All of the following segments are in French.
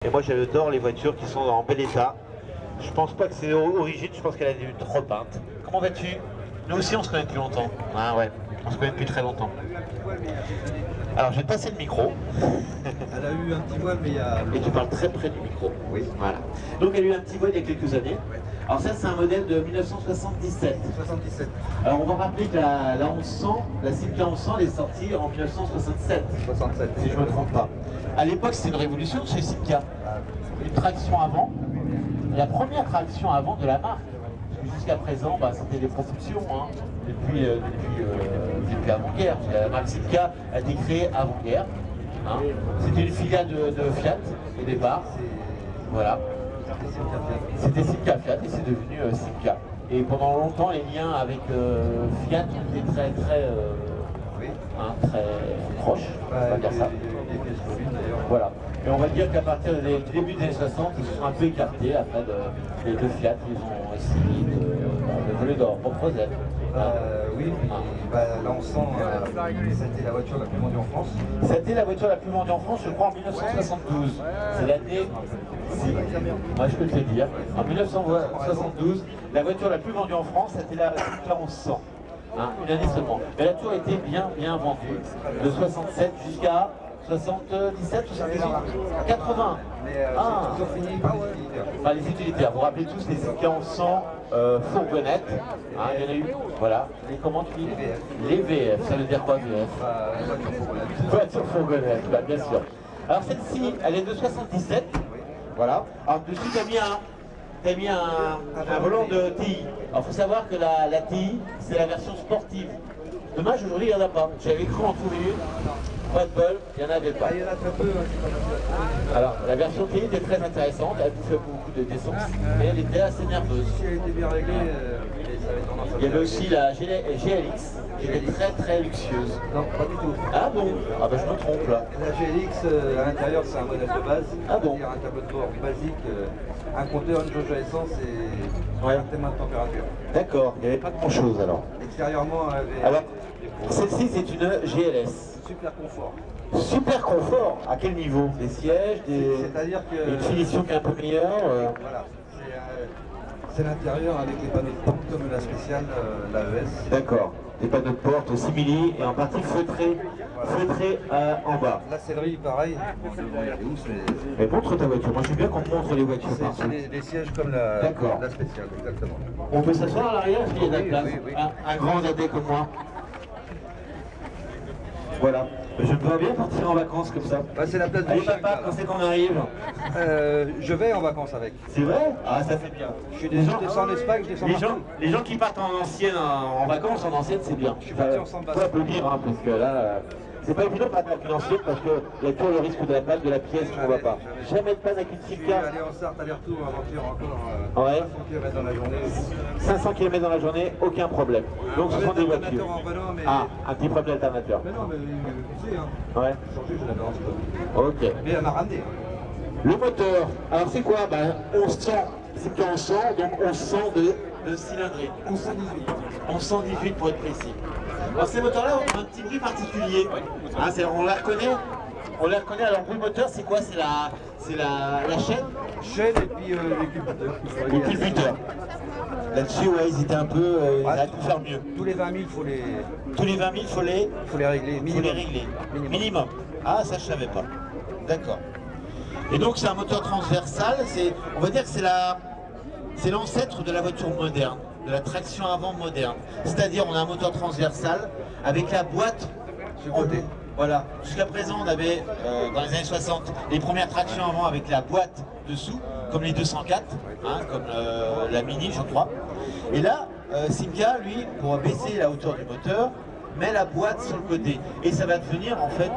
Et moi j'adore les voitures qui sont en bel état. Je pense pas que c'est origine, je pense qu'elle a dû être repeinte. Comment vas-tu? Nous aussi on se connaît depuis longtemps. Ah ouais, on se connaît depuis très longtemps. Alors je vais te passer le micro. Elle a eu un petit voile mais il y a... Et tu parles très près du micro. Oui. Voilà. Donc elle a eu un petit voile il y a quelques années. Alors ça c'est un modèle de 1977. 77. Alors on va rappeler que la 1100, la Simca 1100, elle est sortie en 1967. 67. Si je ne me trompe pas. À l'époque c'était une révolution chez Simca. Une traction avant. La première traction avant de la marque. Jusqu'à présent, c'était des propulsions hein, depuis avant-guerre. La marque Simca a été créée avant-guerre. Hein. C'était une filiale de Fiat au départ. Voilà. C'était Simca Fiat et c'est devenu Simca. Et pendant longtemps, les liens avec Fiat étaient très proches. On va dire ça. Voilà. Et on va dire qu'à partir des débuts des années 60, ils se sont un peu écartés après de Fiat. Ils ont essayé de voler dans leur propre aile. Oui, là on sent c'était la voiture la plus vendue en France. C'était la voiture la plus vendue en France, je crois, en 1972. C'est l'année, moi je peux te le dire, en 1972, la voiture la plus vendue en France, c'était la Simca 1100. Hein, une année seulement. Mais la tour était bien vendue, de 67 jusqu'à 77, 78, 80. Mais c'est toujours fini par les utilitaires. Enfin, les utilitaires, vous vous rappelez tous les Simca 1100 fourgonnettes, hein, il y en a eu, voilà. Et comment tu dis? Les VF, ça veut dire quoi VF? Voiture fourgonnette, bien sûr. Alors celle-ci, elle est de 77, voilà. Alors dessus, tu as mis un volant de TI. Alors il faut savoir que la TI, c'est la version sportive. Dommage, aujourd'hui, il n'y en a pas. J'avais cru en trouver une. Pas de bol, il n'y en avait pas. Il y en a très peu. Alors, la version TI était très intéressante, elle bouffait beaucoup d'essence, mais elle était assez nerveuse. Si elle était bien réglée, ça avait tendance à... Il y avait aussi la GLX, qui était très luxueuse. Non, pas du tout. Ah bon? Ah bah je me trompe là. La GLX, à l'intérieur, c'est un modèle de base. Ah bon? C'est-à-dire un tableau de bord basique, un compteur, une jauge à essence et un thème de température. D'accord, il n'y avait pas grand chose alors. Extérieurement, elle avait... Alors, celle-ci c'est une GLS. Super confort. Super confort. À quel niveau? Des sièges, c'est-à-dire que... une finition qui est un peu meilleure Voilà. C'est l'intérieur avec les panneaux de porte comme la spéciale, l'AES. D'accord. Des panneaux de porte au simili et en partie feutrés en bas. La sellerie, pareil. Mais montre ta voiture. Moi je veux bien qu'on montre les voitures. C'est des sièges comme la spéciale, exactement. On peut s'asseoir à l'arrière s'il y a de la place. Oui. Un grand zadé comme moi. Voilà. Je peux bien partir en vacances comme ça. C'est la place du Allez chien. papa, quand c'est qu'on arrive? Je vais en vacances avec. C'est vrai? Ah ça fait bien. Je descends en Espagne, je descends les gens qui partent en vacances en ancienne, c'est bien. Je suis parti en samba. Faut applaudir hein, parce que là, c'est pas évident de partir avec une ancienne parce qu'il y a toujours le risque de la panne de la pièce qu'on ne voit pas. Jamais de panne avec une Je suis Simca. allé en Sarthe, aller-retour, aventure encore 500 km dans la journée. 500 km dans la journée, aucun problème. Donc ce sont des voitures. Mais... Ah, un petit problème d'alternateur. Mais non, mais tu sais, hein. Ouais. Changer, je l'avais en stock. Ok. Mais elle m'a ramené. Le moteur, alors c'est quoi? 1100, c'est 1100, donc 1100 de cylindrée. 1118 pour être précis. Alors ces moteurs-là ont un petit bruit particulier. Hein, on la reconnaît. Alors bruit moteur, c'est quoi? C'est la chaîne? Chaîne et puis les culbuteurs. Les culbuteurs. Là-dessus, ouais, ils étaient un peu... ils auraient pu faire mieux. Tous les 20 000, Tous les 20 000, faut les régler. Minimum. Ah, ça je savais pas. D'accord. Et donc c'est un moteur transversal. On va dire que c'est l'ancêtre de la voiture moderne, de la traction avant moderne. C'est-à-dire on a un moteur transversal avec la boîte en côté. Voilà. Jusqu'à présent on avait dans les années 60 les premières tractions avant avec la boîte dessous, comme les 204, hein, comme la Mini je crois. Et là, Simca, lui, pour baisser la hauteur du moteur, met la boîte sur le côté. Et ça va devenir en fait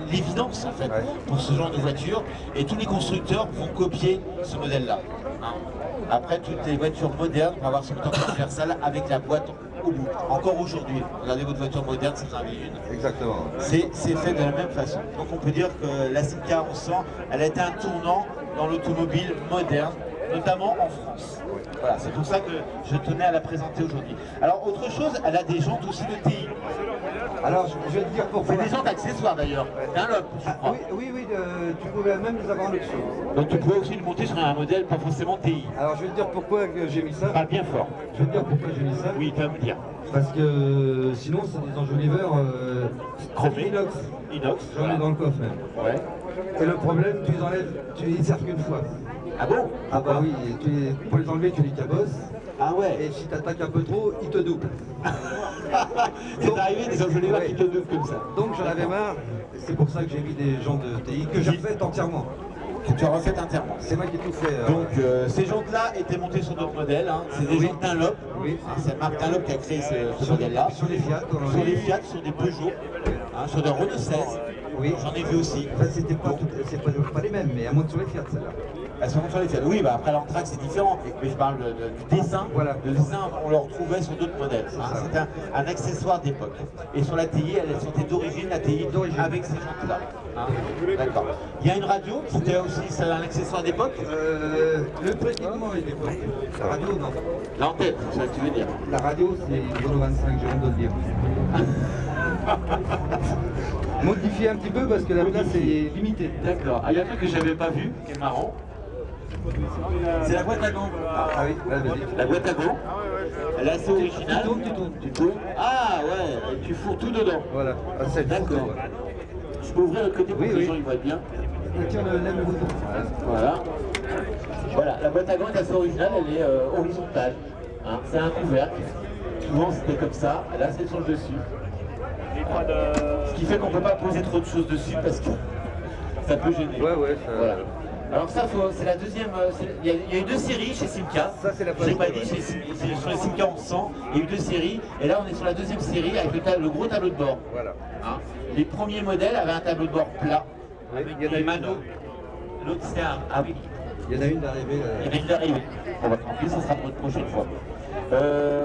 l'évidence en fait pour ce genre de voiture. Et tous les constructeurs vont copier ce modèle-là. Hein. Après, toutes les voitures modernes vont avoir ce moteur transversal avec la boîte au bout. Encore aujourd'hui, regardez votre voiture moderne, c'est un V1. Exactement. C'est fait de la même façon. Donc on peut dire que la Simca 1100, elle a été un tournant dans l'automobile moderne notamment en France. Voilà, c'est pour ça que je tenais à la présenter aujourd'hui. Alors, autre chose, elle a des jantes aussi de TI. Alors, je vais te dire pourquoi. C'est des jantes accessoires d'ailleurs, Dunlop, je crois. Oui, tu pouvais même les avoir en option. Donc tu pouvais aussi le monter sur un modèle pas forcément TI. Alors, je vais te dire pourquoi que j'ai mis ça. Parle bien fort. Je vais te dire pourquoi j'ai mis ça. Oui, tu vas me dire. Parce que sinon, c'est des enjoliveurs Chromés. inox. Inox. J'en ai Voilà. dans le coffre même. Ouais. Et le problème, tu les enlèves, tu les serres qu'une fois. Ah bon? Ah bah oui, pour les enlever, tu les cabosses. Ah ouais. Et si tu attaques un peu trop, ils te doublent. C'est arrivé des enjoliveurs qui te doublent comme ça. Donc j'en avais marre. C'est pour ça que j'ai mis des jantes de TI que j'ai refaites entièrement. Que tu as refait entièrement. C'est moi qui ai tout fait. Donc ces jantes-là étaient montées sur d'autres modèles. Hein. C'est des jantes Dunlop. Oui. Hein, c'est Marc Dunlop qui a créé ce modèle-là. Sur les Fiat, on en Sur a les vu. Fiat, sur des Peugeot, hein, sur des Renault 16. Oui. J'en ai vu aussi. Enfin, c'était pas, c'est pas les mêmes, mais à moins que sur les Fiat, celle-là. Elles sont sur les Fiat. Oui, bah après l'Antrax c'est différent. Mais je parle du dessin. Voilà. Le dessin, on le retrouvait sur d'autres modèles. Hein. ça. C'est un accessoire d'époque. Et sur la TI, elles sont d'origine, la TI D'origine. avec ces jantes-là. Hein. D'accord. Il y a une radio, c'était aussi un accessoire d'époque. Le pratiquement est d'époque. La radio, non. L'antenne, c'est ça que tu veux dire. La radio, c'est Renault 25, j'ai honte de le dire. Modifié un petit peu parce que la place est limitée. D'accord. Ah, il y a un truc que j'avais pas vu, qui est marrant. C'est la boîte à gants. Ah oui, vas-y. La boîte à gants. Elle est assez originale. Tu tournes. Ah ouais, et tu fourres tout dedans. Voilà. Ah, c'est le D'accord. photo, ouais. Je peux ouvrir le côté pour Oui, que oui. les gens y voient bien. Tiens, lève le bouton. Voilà. Voilà, la boîte à gants est assez originale, elle est horizontale. Hein, c'est un couvercle. Souvent c'était comme ça, là c'est sur le dessus. Ce qui fait qu'on ne peut pas poser trop de choses dessus parce que ça peut gêner. Ouais, ça... Voilà. Alors ça, c'est la deuxième. Il y a eu deux séries chez Simca. Ça, c'est la J'ai pas première, dit, ouais. sur les Simca on sent. Il y a eu deux séries. Et là, on est sur la deuxième série avec le gros tableau de bord. Voilà. Hein. Les premiers modèles avaient un tableau de bord plat. Oui, Avec il y en a des une, manos. là. L'autre, c'était un. Ah oui. Il y en a une d'arrivée. Il y en a une d'arrivée. On va tranquille, ça sera pour une prochaine fois.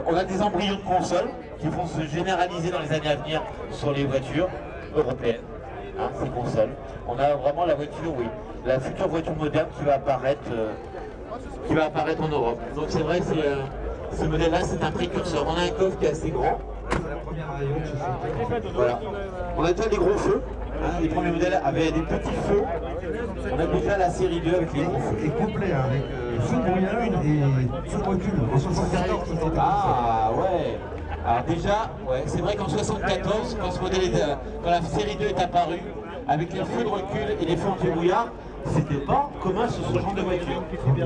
On a des embryons de console qui vont se généraliser dans les années à venir sur les voitures européennes. Hein, ces consoles. On a vraiment la voiture, oui, la future voiture moderne qui va apparaître en Europe. Donc c'est vrai, ce modèle-là, c'est un précurseur. On a un coffre qui est assez grand. C'est la première rayon que je sais. Voilà. On a déjà des gros feux. Hein, les premiers modèles avaient des petits feux. On a déjà la série 2 avec les gros feux. Et complet, hein, avec feu de brouillard et feu de recul. En 74, c'était comme ça. Ah ouais. Alors déjà, ouais, c'est vrai qu'en 74, quand ce modèle quand la série 2 est apparue, avec les feux de recul et les feux anti-brouillard, c'était pas commun sur ce genre de voiture. Il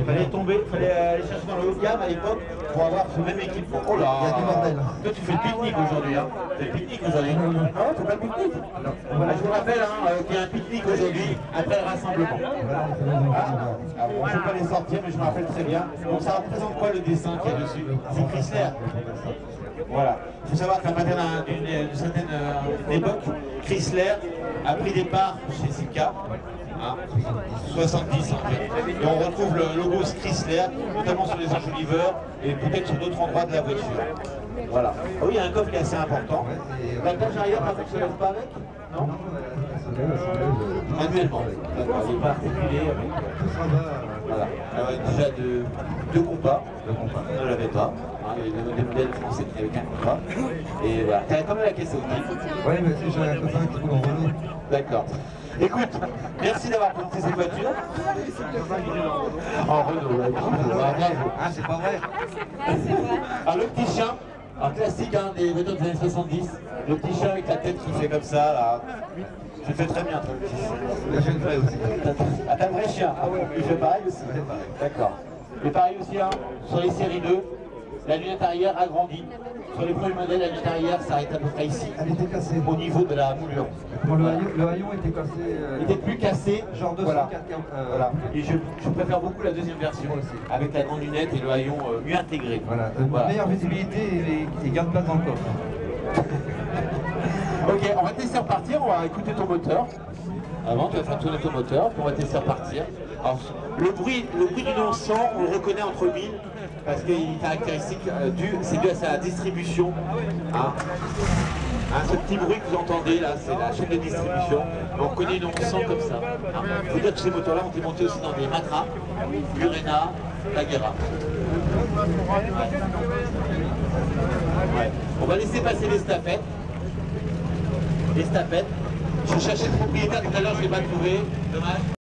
fallait aller chercher dans le haut de gamme à l'époque pour avoir ce même équipement. Oh là, Il y a du bordel. Toi tu fais le pique-nique aujourd'hui, hein. Tu fais le pique-nique aujourd'hui. Non, tu fais pas le pique-nique. Voilà, je vous rappelle qu'il y a un pique-nique aujourd'hui après le rassemblement. Ah, bon, je ne vais pas les sortir, mais je me rappelle très bien. Donc ça représente quoi le dessin qu'il y a dessus? C'est Chrysler. Voilà. Il faut savoir qu'à partir d'une certaine époque, Chrysler a pris des parts chez Simca. Hein, 70 en fait. Et on retrouve le logo Chrysler, notamment sur les enjoliveurs et peut-être sur d'autres endroits de la voiture. Voilà. Ah oui, il y a un coffre qui est assez important. La cage arrière, par contre, ne se lève pas avec? Non? Manuellement. D'accord, il n'est pas articulé avec. Voilà. Alors, déjà deux compas. On ne l'avait pas. Hein, il y avait des modèles français qui n'avaient qu'un compas. Et voilà. Tu avais quand même la caisse audio. Oui, mais si j'ai un copain qui roule en Renault. D'accord. Écoute, merci d'avoir présenté cette voiture. En Renault, là. Bravo. Ah, c'est pas vrai. Alors le petit chien, un classique hein, des voitures des années 70, le petit chien avec la tête qui fait comme ça, là. Tu le fais très bien, toi, le petit chien. J'ai une vraie aussi. Ah, t'as un vrai chien? Ah ouais, il fait pareil aussi. Ouais, pareil. D'accord. Et pareil aussi, hein, sur les séries 2, la lunette arrière agrandie. Sur les premiers modèles, la lunette arrière s'arrête à peu près ici, Elle était cassée. au niveau de la moulure. Bon, le haillon était cassé. Il était plus cassé. Genre 204. Voilà. Voilà. Et je préfère beaucoup la deuxième version, Moi aussi. avec la grande lunette et le haillon mieux intégré. Voilà. Voilà. Meilleure visibilité et garde place dans le coffre. Ok, on va te laisser repartir, on va écouter ton moteur. Avant, tu vas faire tourner ton moteur, puis on va te laisser repartir. Alors, le bruit du non-sang, on le reconnaît entre mille, parce qu'il est caractéristique, c'est dû à sa distribution. Hein. Hein, ce petit bruit que vous entendez là, c'est la chaîne de distribution. On reconnaît une non-sang comme ça. Il faut dire que ces moteurs-là ont été montés aussi dans des Matra, Murena, Taguera. Ouais. On va laisser passer les stafettes. Les stafettes. Je cherchais le propriétaire tout à l'heure, je ne l'ai pas trouvé. Dommage.